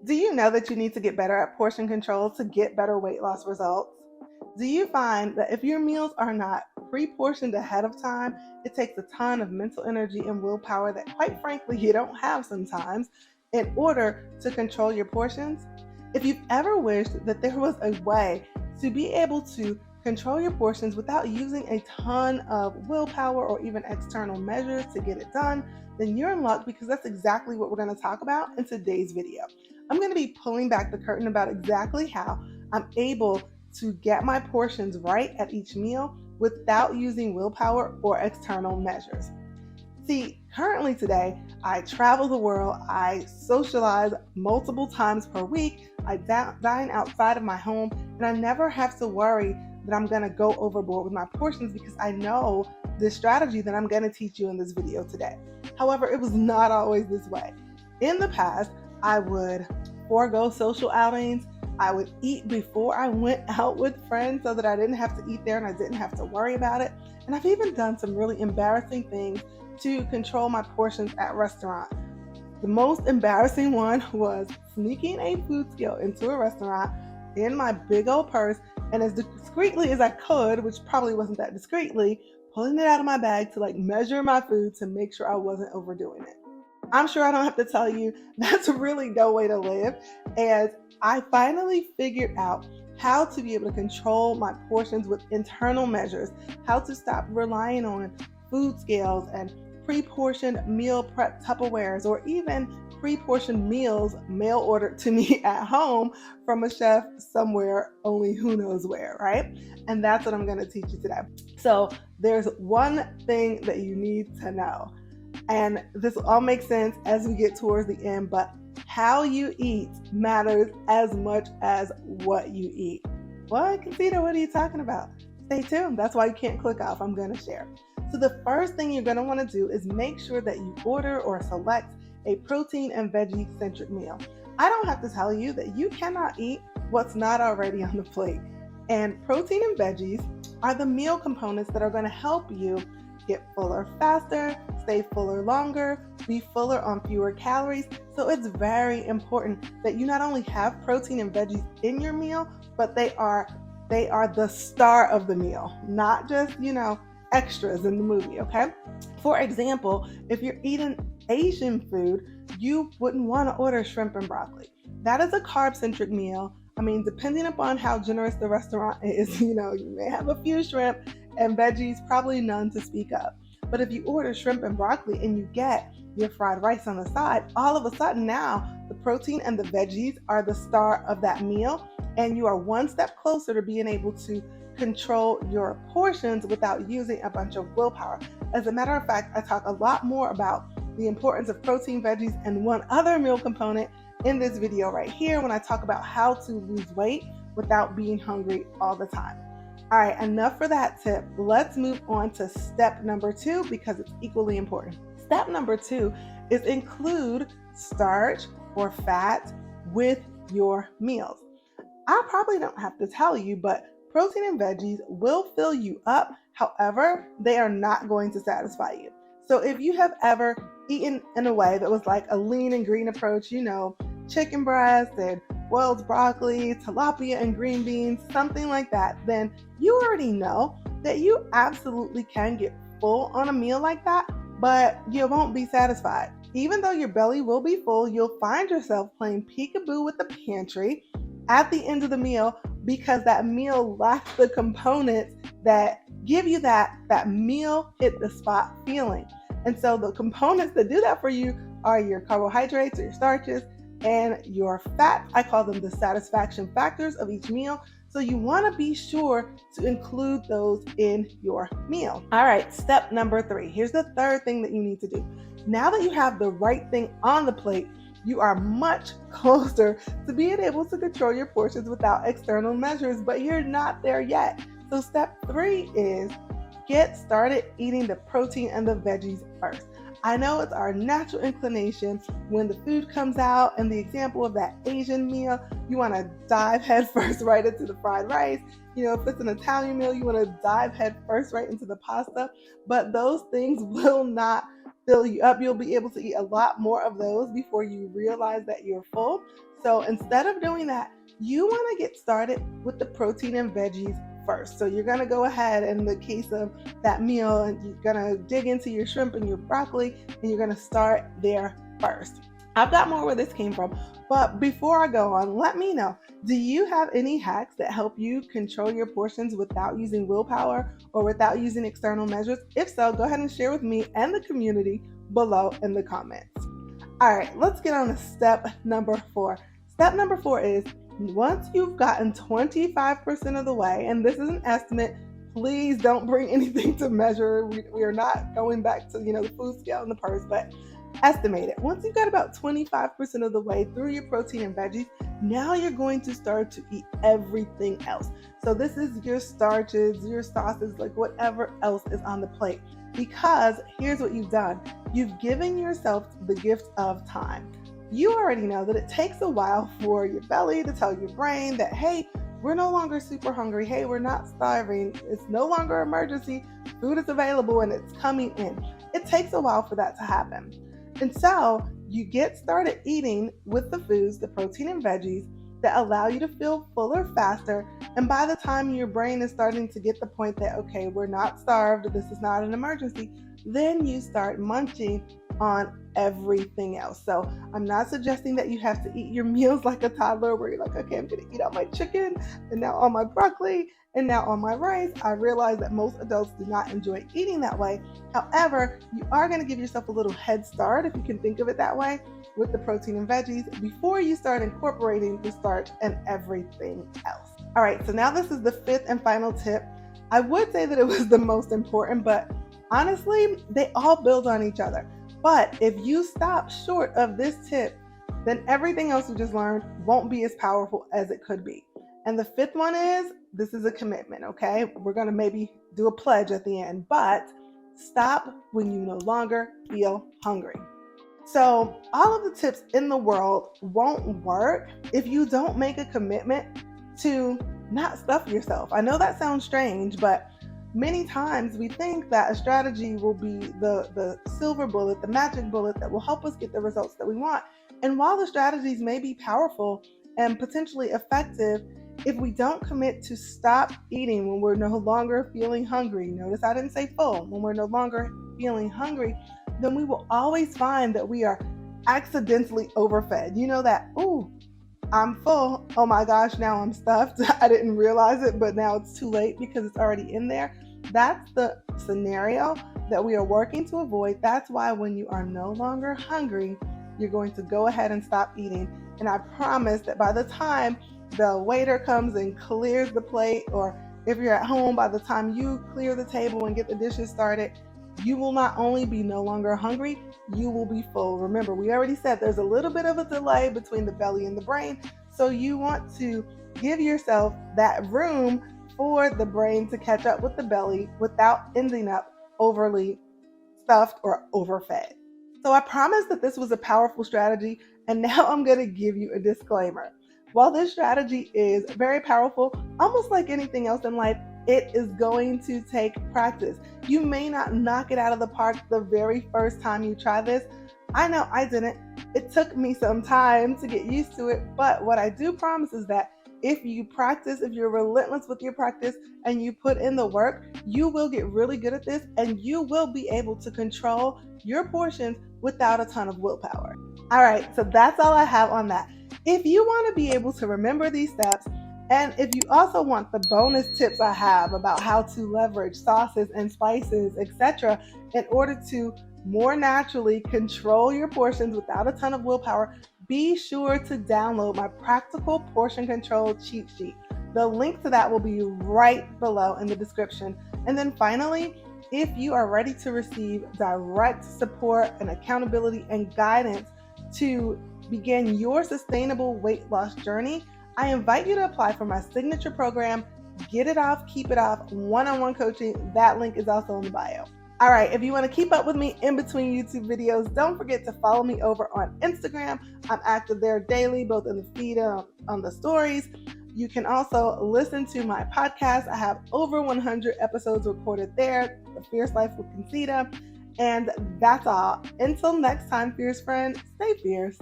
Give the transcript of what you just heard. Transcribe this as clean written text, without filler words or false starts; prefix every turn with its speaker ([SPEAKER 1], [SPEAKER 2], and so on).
[SPEAKER 1] Do you know that you need to get better at portion control to get better weight loss results? Do you find that if your meals are not pre-portioned ahead of time, it takes a ton of mental energy and willpower that, quite frankly, you don't have sometimes in order to control your portions? If you've ever wished that there was a way to be able to control your portions without using a ton of willpower or even external measures to get it done, then you're in luck, because that's exactly what we're going to talk about in today's video. I'm going to be pulling back the curtain about exactly how I'm able to get my portions right at each meal without using willpower or external measures. See, currently today, I travel the world, I socialize multiple times per week, I dine outside of my home, and I never have to worry that I'm going to go overboard with my portions because I know the strategy that I'm going to teach you in this video today. However, it was not always this way. In the past, I would forego social outings. I would eat before I went out with friends so that I didn't have to eat there and I didn't have to worry about it. And I've even done some really embarrassing things to control my portions at restaurants. The most embarrassing one was sneaking a food scale into a restaurant in my big old purse, and as discreetly as I could, which probably wasn't that discreetly, pulling it out of my bag to measure my food to make sure I wasn't overdoing it. I'm sure I don't have to tell you that's really no way to live, as I finally figured out how to be able to control my portions with internal measures, how to stop relying on food scales and pre-portioned meal prep Tupperwares, or even pre-portioned meals mail ordered to me at home from a chef somewhere, only who knows where, right? And that's what I'm going to teach you today. So there's one thing that you need to know, and this all makes sense as we get towards the end, but how you eat matters as much as what you eat. What, Casita, what are you talking about? Stay tuned. That's why you can't click off. I'm going to share. So the first thing you're going to want to do is make sure that you order or select a protein and veggie centric meal. I don't have to tell you that you cannot eat what's not already on the plate. And protein and veggies are the meal components that are going to help you get fuller faster, stay fuller longer, be fuller on fewer calories. So it's very important that you not only have protein and veggies in your meal, but they are the star of the meal, not just, extras in the movie, okay? For example, if you're eating Asian food, you wouldn't want to order shrimp and broccoli. That is a carb-centric meal. I mean, depending upon how generous the restaurant is, you may have a few shrimp and veggies, probably none to speak of. But if you order shrimp and broccoli and you get your fried rice on the side, all of a sudden now the protein and the veggies are the star of that meal, and you are one step closer to being able to control your portions without using a bunch of willpower. As a matter of fact, I talk a lot more about the importance of protein, veggies, and one other meal component in this video right here when I talk about how to lose weight without being hungry all the time. All right, enough for that tip. Let's move on to step number 2, because it's equally important. Step number 2 is include starch or fat with your meals. I probably don't have to tell you, but protein and veggies will fill you up. However, they are not going to satisfy you. So if you have ever eaten in a way that was like a lean and green approach, chicken breast and boiled broccoli, tilapia and green beans, something like that, then you already know that you absolutely can get full on a meal like that, but you won't be satisfied. Even though your belly will be full, you'll find yourself playing peekaboo with the pantry at the end of the meal, because that meal lacks the components that give you that meal hit the spot feeling. And so the components that do that for you are your carbohydrates or your starches and your fat. I call them the satisfaction factors of each meal. So you want to be sure to include those in your meal. All right, step number 3. Here's the third thing that you need to do. Now that you have the right thing on the plate, you are much closer to being able to control your portions without external measures, but you're not there yet. So step 3 is get started eating the protein and the veggies first. I know it's our natural inclination when the food comes out, and the example of that Asian meal, you want to dive head first right into the fried rice. If it's an Italian meal, you want to dive head first right into the pasta, but those things will not fill you up. You'll be able to eat a lot more of those before you realize that you're full. So instead of doing that, you want to get started with the protein and veggies first. So you're going to go ahead, in the case of that meal, and you're going to dig into your shrimp and your broccoli, and you're going to start there first. I've got more where this came from, but before I go on, let me know, do you have any hacks that help you control your portions without using willpower or without using external measures? If so, go ahead and share with me and the community below in the comments. All right, let's get on to step number 4. Step number 4 is, once you've gotten 25% of the way, and this is an estimate, please don't bring anything to measure. We are not going back to, the food scale and the purse, but estimate it. Once you've got about 25% of the way through your protein and veggies, now you're going to start to eat everything else. So this is your starches, your sauces, like whatever else is on the plate. Because here's what you've done. You've given yourself the gift of time. You already know that it takes a while for your belly to tell your brain that, hey, we're no longer super hungry. Hey, we're not starving. It's no longer an emergency. Food is available and it's coming in. It takes a while for that to happen. And so you get started eating with the foods, the protein and veggies, that allow you to feel fuller faster. And by the time your brain is starting to get the point that, okay, we're not starved, this is not an emergency, then you start munching on everything else. So I'm not suggesting that you have to eat your meals like a toddler where you're like, okay, I'm going to eat all my chicken and now all my broccoli and now on my rice. I realize that most adults do not enjoy eating that way. However, you are going to give yourself a little head start, if you can think of it that way, with the protein and veggies before you start incorporating the starch and everything else. All right, so now this is the 5th and final tip. I would say that it was the most important, but honestly, they all build on each other. But if you stop short of this tip, then everything else you just learned won't be as powerful as it could be. And the 5th one is, this is a commitment, okay? We're going to maybe do a pledge at the end, but stop when you no longer feel hungry. So all of the tips in the world won't work if you don't make a commitment to not stuff yourself. I know that sounds strange, but many times we think that a strategy will be the silver bullet, the magic bullet that will help us get the results that we want. And while the strategies may be powerful and potentially effective, if we don't commit to stop eating when we're no longer feeling hungry, notice I didn't say full, when we're no longer feeling hungry, then we will always find that we are accidentally overfed. You know that, ooh, I'm full. Oh my gosh, now I'm stuffed. I didn't realize it, but now it's too late because it's already in there. That's the scenario that we are working to avoid. That's why when you are no longer hungry, you're going to go ahead and stop eating. And I promise that by the time the waiter comes and clears the plate, or if you're at home, by the time you clear the table and get the dishes started, you will not only be no longer hungry, you will be full. Remember, we already said there's a little bit of a delay between the belly and the brain. So you want to give yourself that room for the brain to catch up with the belly without ending up overly stuffed or overfed. So I promised that this was a powerful strategy, and now I'm going to give you a disclaimer. While this strategy is very powerful, almost like anything else in life, it is going to take practice. You may not knock it out of the park the very first time you try this. I know I didn't. It took me some time to get used to it, but what I do promise is that if you practice, if you're relentless with your practice and you put in the work, you will get really good at this and you will be able to control your portions without a ton of willpower. All right, so that's all I have on that. If you want to be able to remember these steps, and if you also want the bonus tips I have about how to leverage sauces and spices, etc., in order to more naturally control your portions without a ton of willpower, be sure to download my practical portion control cheat sheet. The link to that will be right below in the description. And then finally, if you are ready to receive direct support and accountability and guidance to begin your sustainable weight loss journey, I invite you to apply for my signature program, Get It Off, Keep It Off, one-on-one coaching. That link is also in the bio. All right, if you want to keep up with me in between YouTube videos, don't forget to follow me over on Instagram. I'm active there daily, both in the feed and on the stories. You can also listen to my podcast. I have over 100 episodes recorded there, The Fierce Life with Concita. And that's all. Until next time, fierce friend, stay fierce.